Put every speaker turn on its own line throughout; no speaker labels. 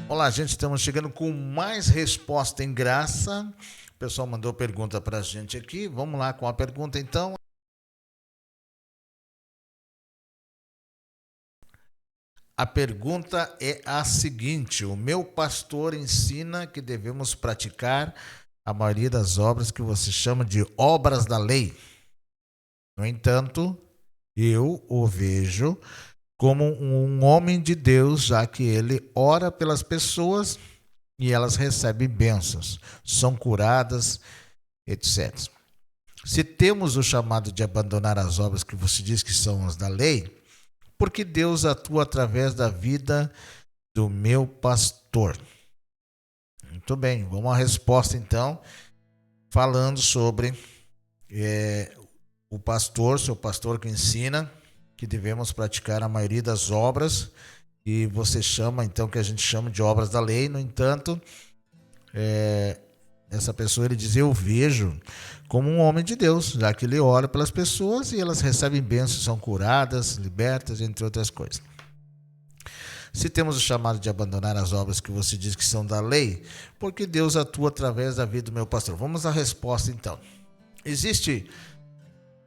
Olá, gente, estamos chegando com mais resposta em graça. O pessoal mandou pergunta para a gente aqui. Vamos lá com a pergunta, então. A pergunta é a seguinte: o meu pastor ensina que devemos praticar a maioria das obras que você chama de obras da lei. No entanto, eu o vejo como um homem de Deus, já que ele ora pelas pessoas e elas recebem bênçãos, são curadas, etc. Se temos o chamado de abandonar as obras que você diz que são as da lei, porque Deus atua através da vida do meu pastor. Muito bem, vamos à resposta então, falando sobre o pastor, seu pastor que ensina que devemos praticar a maioria das obras, e você chama então, que a gente chama de obras da lei. No entanto, essa pessoa, ele diz: eu vejo como um homem de Deus, já que ele ora pelas pessoas e elas recebem bênçãos, são curadas, libertas, entre outras coisas. Se temos o chamado de abandonar as obras que você diz que são da lei, porque Deus atua através da vida do meu pastor. Vamos à resposta então. Existe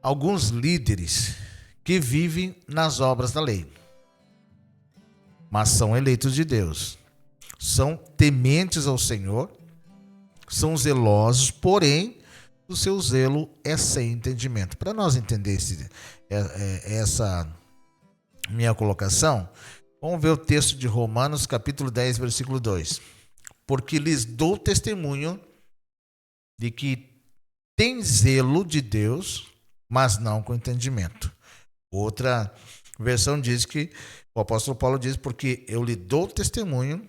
alguns líderes que vivem nas obras da lei, mas são eleitos de Deus, são tementes ao Senhor, são zelosos, porém o seu zelo é sem entendimento. Para nós entender essa minha colocação, vamos ver o texto de Romanos, capítulo 10, versículo 2. Porque lhes dou testemunho de que tem zelo de Deus, mas não com entendimento. Outra versão diz que, o apóstolo Paulo diz: porque eu lhe dou testemunho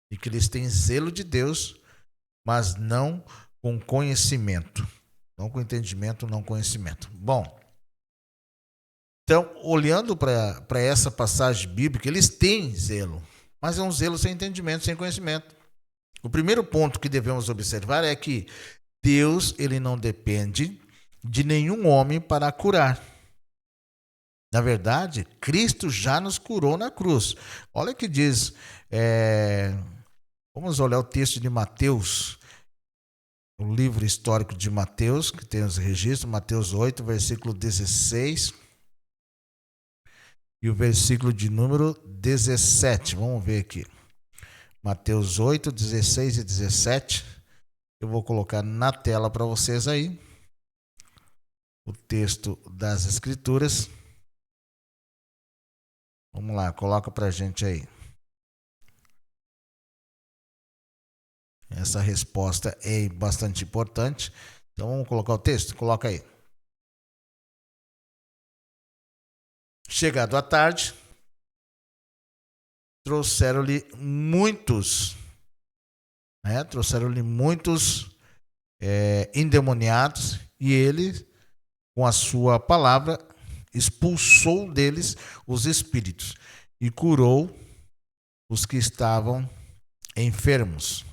de que eles têm zelo de Deus, mas não com conhecimento. Não com entendimento, não conhecimento. Bom, então, olhando para essa passagem bíblica, eles têm zelo, mas é um zelo sem entendimento, sem conhecimento. O primeiro ponto que devemos observar é que Deus, ele não depende de nenhum homem para curar. Na verdade, Cristo já nos curou na cruz. Olha o que diz, vamos olhar o texto de Mateus, o livro histórico de Mateus, que tem os registros, Mateus 8, versículo 16 e o versículo de número 17. Vamos ver aqui. Mateus 8, 16 e 17. Eu vou colocar na tela para vocês aí o texto das Escrituras. Vamos lá, coloca para a gente aí. Essa resposta é bastante importante. Então vamos colocar o texto? Coloca aí. Chegado à tarde, trouxeram-lhe muitos endemoniados, e ele, com a sua palavra, expulsou deles os espíritos e curou os que estavam enfermos.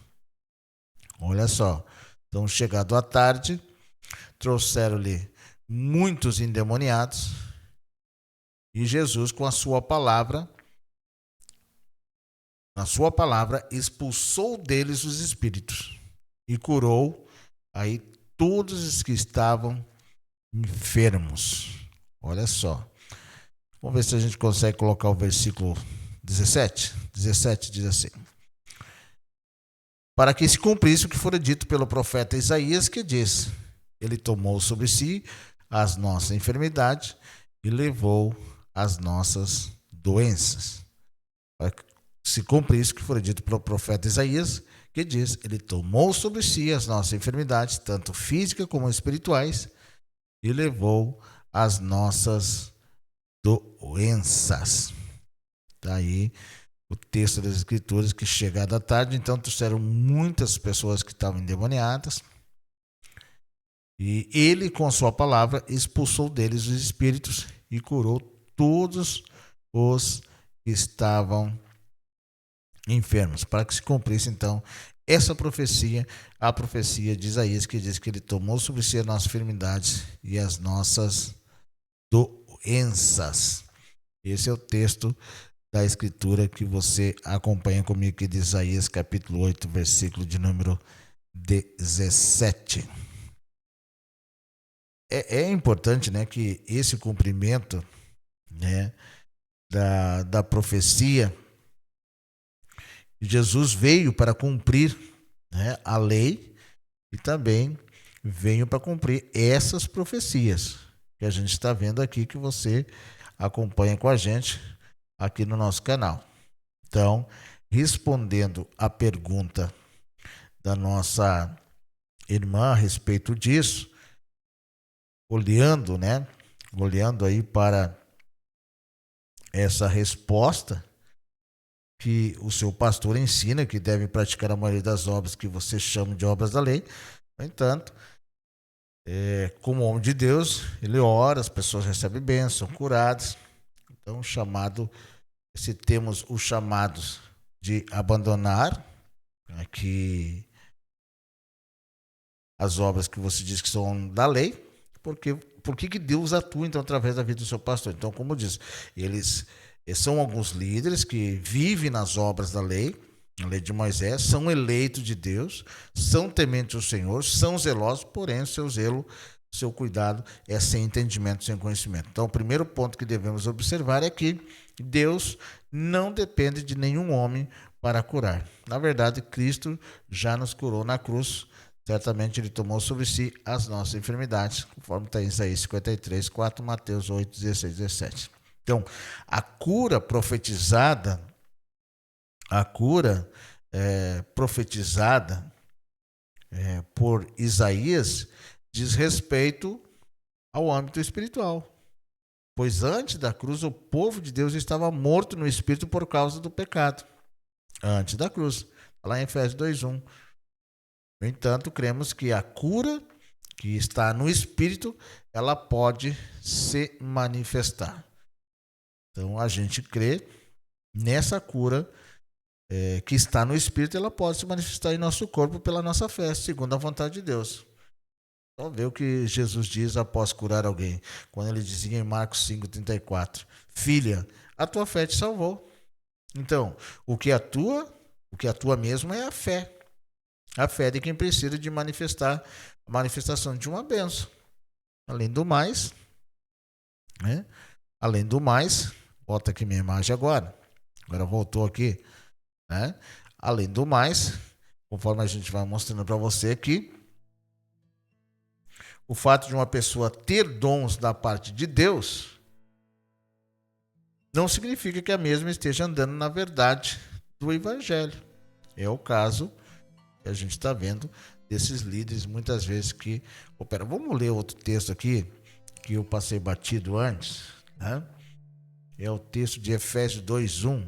Olha só, então, chegado à tarde, trouxeram-lhe muitos endemoniados, e Jesus, com a sua palavra, na sua palavra, expulsou deles os espíritos e curou aí todos os que estavam enfermos. Olha só. Vamos ver se a gente consegue colocar o versículo 17. 17 diz assim: para que se cumprisse o que fora dito pelo profeta Isaías, que diz: ele tomou sobre si as nossas enfermidades e levou as nossas doenças. Para que se cumprisse o que fora dito pelo profeta Isaías, que diz: ele tomou sobre si as nossas enfermidades, tanto físicas como espirituais, e levou as nossas doenças. Está aí o texto das Escrituras, que chegada à tarde, então trouxeram muitas pessoas que estavam endemoniadas, e ele, com sua palavra, expulsou deles os espíritos e curou todos os que estavam enfermos, para que se cumprisse então essa profecia, a profecia de Isaías, que diz que ele tomou sobre si as nossas enfermidades e as nossas doenças. Esse é o texto da Escritura que você acompanha comigo aqui de Isaías capítulo 8, versículo de número 17. É importante, né, que esse cumprimento, né, da profecia, Jesus veio para cumprir, né, a lei e também veio para cumprir essas profecias que a gente está vendo aqui, que você acompanha com a gente aqui no nosso canal. Então, respondendo a pergunta da nossa irmã a respeito disso, olhando aí para essa resposta que o seu pastor ensina, que deve praticar a maioria das obras que você chama de obras da lei. No entanto, como homem de Deus, ele ora, as pessoas recebem bênção, são curadas. Então, se temos os chamados de abandonar aqui as obras que você diz que são da lei, por que Deus atua então através da vida do seu pastor? Então, como eu disse, eles são alguns líderes que vivem nas obras da lei, a lei de Moisés, são eleitos de Deus, são tementes ao Senhor, são zelosos, porém o seu zelo, o seu cuidado é sem entendimento, sem conhecimento. Então, o primeiro ponto que devemos observar é que Deus não depende de nenhum homem para curar. Na verdade, Cristo já nos curou na cruz. Certamente ele tomou sobre si as nossas enfermidades, conforme está em Isaías 53, 4, Mateus 8, 16, 17. Então, a cura profetizada por Isaías diz respeito ao âmbito espiritual. Pois antes da cruz, o povo de Deus estava morto no espírito por causa do pecado. Antes da cruz. Lá em Efésios 2:1. No entanto, cremos que a cura que está no espírito, ela pode se manifestar. Então, a gente crê nessa cura que está no espírito, ela pode se manifestar em nosso corpo pela nossa fé, segundo a vontade de Deus. Vamos ver o que Jesus diz após curar alguém. Quando ele dizia em Marcos 5:34, filha, a tua fé te salvou. Então, o que atua mesmo é a fé. A fé de quem precisa de manifestar a manifestação de uma bênção. Além do mais, bota aqui minha imagem agora voltou aqui, né? Além do mais, conforme a gente vai mostrando para você aqui, o fato de uma pessoa ter dons da parte de Deus não significa que a mesma esteja andando na verdade do Evangelho. É o caso que a gente está vendo desses líderes muitas vezes que operam. Vamos ler outro texto aqui que eu passei batido antes, né? É o texto de Efésios 2:1,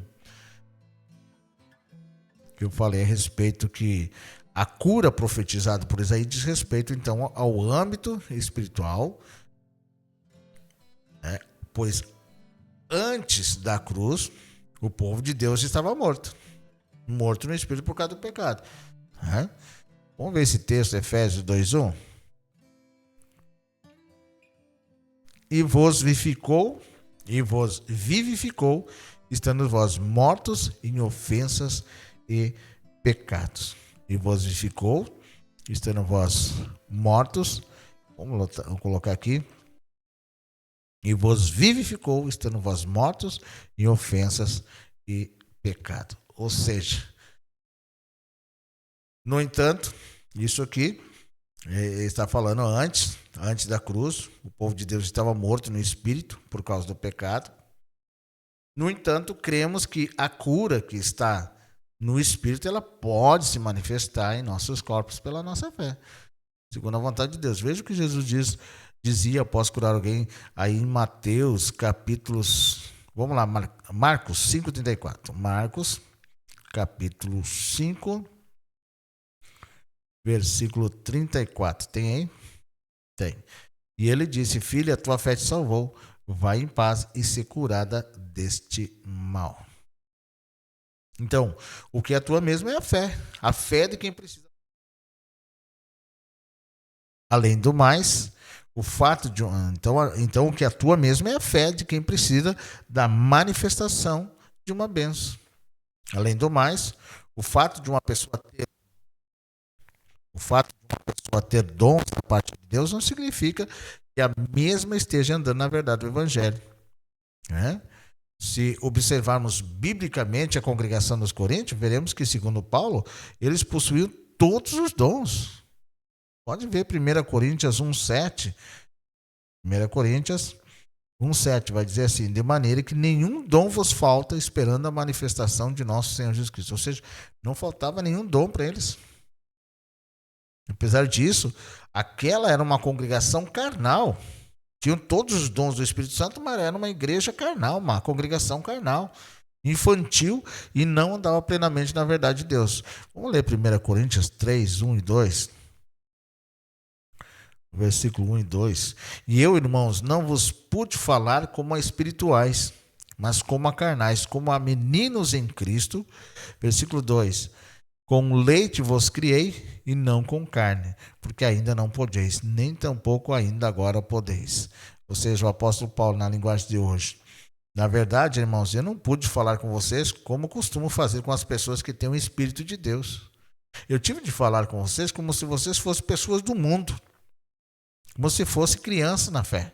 que eu falei a respeito que a cura profetizada por Isaías diz respeito então ao âmbito espiritual, né? Pois antes da cruz o povo de Deus estava morto no espírito por causa do pecado, né? Vamos ver esse texto, Efésios 2:1. E vos vivificou, estando vós mortos em ofensas e pecados. E vos vivificou, estando vós mortos, vamos colocar aqui. E vos vivificou, estando vós mortos em ofensas e pecado. Ou seja, no entanto, isso aqui está falando antes da cruz, o povo de Deus estava morto no espírito por causa do pecado. No entanto, cremos que a cura que está no espírito, ela pode se manifestar em nossos corpos pela nossa fé, segundo a vontade de Deus. Veja o que Jesus dizia após curar alguém aí em Mateus capítulos, vamos lá, Marcos 5:34. Marcos capítulo 5, versículo 34. Tem aí? Tem. E ele disse, filha, a tua fé te salvou, vai em paz e ser curada deste mal. Então, o que atua mesmo é a fé de quem precisa. Além do mais, o fato de então o que atua mesmo é a fé de quem precisa da manifestação de uma bênção. Além do mais, o fato de uma pessoa ter dons da parte de Deus não significa que a mesma esteja andando na verdade do Evangelho. Né? Se observarmos biblicamente a congregação dos Coríntios, veremos que, segundo Paulo, eles possuíam todos os dons. Pode ver 1 Coríntios 1,7. 1 Coríntios 1,7 vai dizer assim: de maneira que nenhum dom vos falta, esperando a manifestação de nosso Senhor Jesus Cristo. Ou seja, não faltava nenhum dom para eles. Apesar disso, aquela era uma congregação carnal. Tinham todos os dons do Espírito Santo, mas era uma igreja carnal, uma congregação carnal, infantil, e não andava plenamente na verdade de Deus. Vamos ler 1 Coríntios 3, 1 e 2. Versículo 1 e 2. E eu, irmãos, não vos pude falar como a espirituais, mas como a carnais, como a meninos em Cristo. Versículo 2. Com leite vos criei e não com carne, porque ainda não podeis, nem tampouco ainda agora podeis. Ou seja, o apóstolo Paulo, na linguagem de hoje. Na verdade, irmãos, eu não pude falar com vocês como costumo fazer com as pessoas que têm o Espírito de Deus. Eu tive de falar com vocês como se vocês fossem pessoas do mundo, como se fosse criança na fé.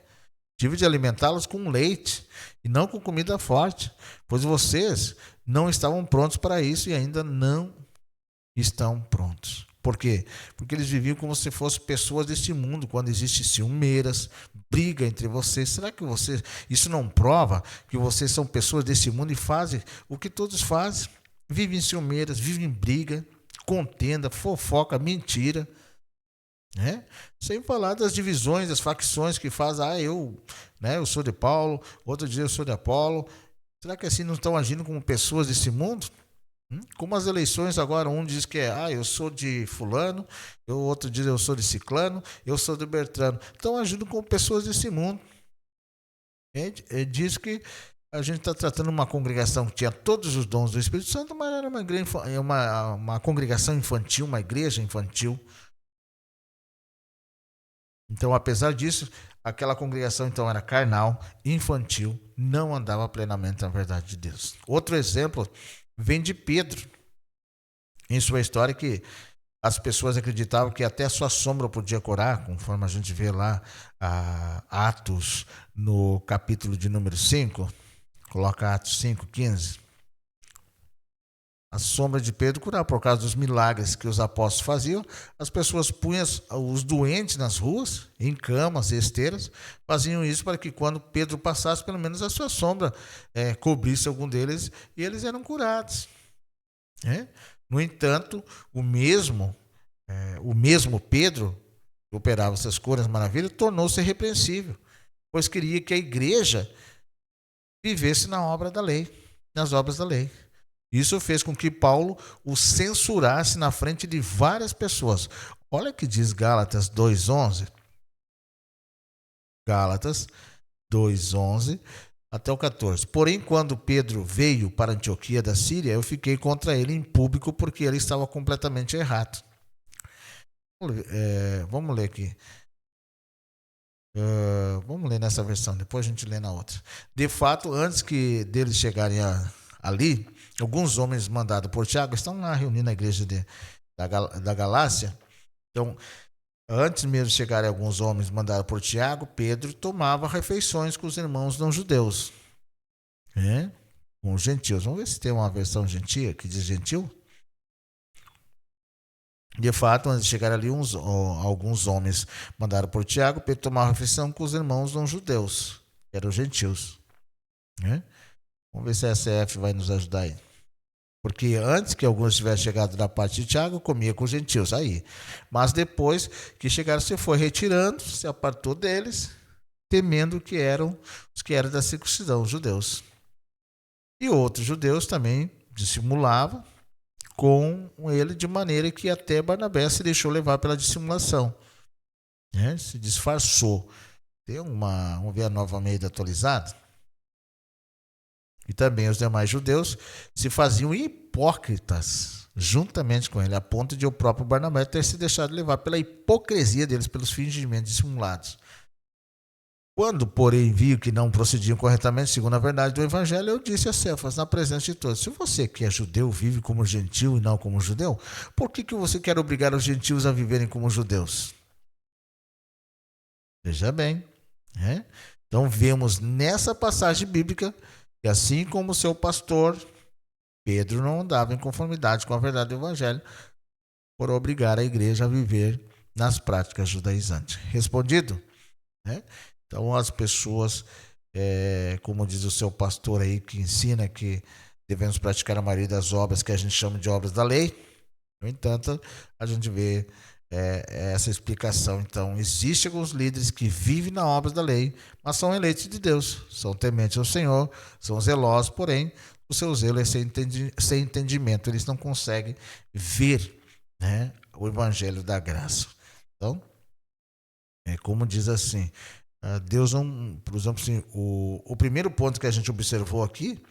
Tive de alimentá-los com leite e não com comida forte, pois vocês não estavam prontos para isso e ainda não estão prontos. Por quê? Porque eles viviam como se fossem pessoas deste mundo, quando existe ciumeiras, briga entre vocês. Será que isso não prova que vocês são pessoas desse mundo e fazem o que todos fazem? Vivem em ciumeiras, vivem em briga, contenda, fofoca, mentira. Né? Sem falar das divisões, das facções que fazem, eu sou de Paulo, outro dia eu sou de Apolo. Será que assim não estão agindo como pessoas desse mundo? Como as eleições agora, um diz que eu sou de fulano, outro diz eu sou de ciclano, eu sou de Bertrano. Estão agindo como pessoas desse mundo. Diz que a gente está tratando uma congregação que tinha todos os dons do Espírito Santo, mas era uma congregação infantil, uma igreja infantil. Então, apesar disso, aquela congregação então era carnal, infantil, não andava plenamente na verdade de Deus. Outro exemplo vem de Pedro, em sua história, que as pessoas acreditavam que até a sua sombra podia curar, conforme a gente vê lá Atos, no capítulo de número 5, coloca Atos 5:15. A sombra de Pedro curava por causa dos milagres que os apóstolos faziam. As pessoas punham os doentes nas ruas, em camas, esteiras, faziam isso para que quando Pedro passasse, pelo menos a sua sombra cobrisse algum deles e eles eram curados. No entanto, o mesmo Pedro, que operava essas curas maravilhas, tornou-se irrepreensível, pois queria que a igreja vivesse na obra da lei, nas obras da lei. Isso fez com que Paulo o censurasse na frente de várias pessoas. Olha o que diz Gálatas 2:11. Gálatas 2:11 até o 14. Porém, quando Pedro veio para Antioquia da Síria, eu fiquei contra ele em público porque ele estava completamente errado. Vamos ler aqui. Vamos ler nessa versão, depois a gente lê na outra. De fato, antes que deles chegarem ali, alguns homens mandados por Tiago estão lá reunindo na igreja da Galácia. Então, antes mesmo de chegarem alguns homens mandados por Tiago, Pedro tomava refeições com os irmãos não judeus, com os gentios. Vamos ver se tem uma versão gentia que diz gentil. De fato, antes de chegar ali, alguns homens mandados por Tiago, Pedro tomava refeição com os irmãos não judeus, que eram os gentios. Vamos ver se a SF vai nos ajudar aí. Porque antes que alguns tivessem chegado da parte de Tiago, comia com os gentios aí. Mas depois que chegaram, se foi retirando, se apartou deles, temendo que eram os que eram da circuncisão, os judeus. E outros judeus também dissimulavam com ele, de maneira que até Barnabé se deixou levar pela dissimulação. Se disfarçou. Vamos ver a Nova Almeida atualizada. E também os demais judeus se faziam hipócritas juntamente com ele, a ponto de o próprio Barnabé ter se deixado levar pela hipocrisia deles, pelos fingimentos dissimulados. Quando, porém, vi que não procediam corretamente segundo a verdade do evangelho, eu disse a Cefas, na presença de todos: se você que é judeu vive como gentil e não como judeu, por que você quer obrigar os gentios a viverem como judeus? Veja bem, né? Então vemos nessa passagem bíblica que assim como o seu pastor, Pedro não andava em conformidade com a verdade do evangelho por obrigar a igreja a viver nas práticas judaizantes. Respondido? Né? Então as pessoas, como diz o seu pastor aí, que ensina que devemos praticar a maioria das obras que a gente chama de obras da lei. No entanto, a gente vê essa explicação. Então, existem alguns líderes que vivem na obra da lei, mas são eleitos de Deus, são tementes ao Senhor, são zelosos, porém, o seu zelo é sem entendimento, eles não conseguem ver, né, o evangelho da graça. Então, como diz assim, Deus não, por exemplo, assim, o primeiro ponto que a gente observou aqui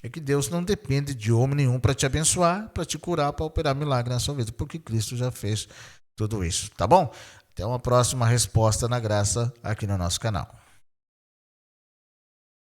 é que Deus não depende de homem nenhum para te abençoar, para te curar, para operar milagre na sua vida, porque Cristo já fez tudo isso, tá bom? Até uma próxima resposta na graça aqui no nosso canal.